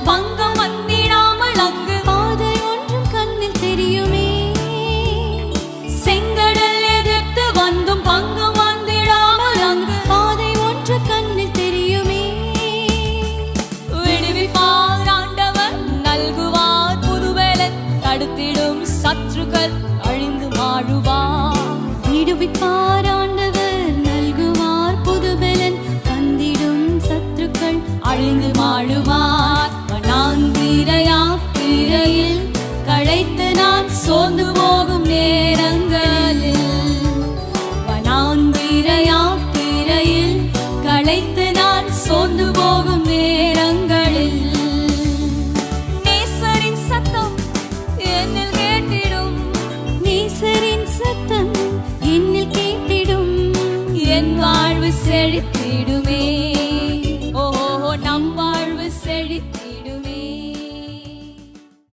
பங்கம் வந்திடாமல் அங்கு பாதை ஒன்றும் கண்ணில் தெரியுமே. செங்கடல் எதிர்த்து வந்தும் பங்கம் வந்திடாமல் அங்கு பாதை ஒன்று கண்ணில் தெரியுமே. விடுவிப்பார் ஆண்டவர் நல்குவார் புதுபலன் தடுத்திடும் சத்துருக்கள் அழிந்து மாழுவார். விடுவிப்பார் ஆண்டவர் நல்குவார் புதுபலன் தந்திடும் சத்துருக்கள் அழிந்து மாழுவார். வனாந்திரையில் களைத்து நான் சோர்ந்து போகும் நேரங்களில் வனாந்திரையில் களைத்து நான் சோர்ந்து போகும் நேரங்களில் நேசரின் சத்தம் என்னில் கேட்டிடும். நேசரின் சத்தம் என்னில் கேட்டிடும். என் வாழ்வு செழித்திடுமே. ஓ நம் வாழ்வு செழித்திடும்.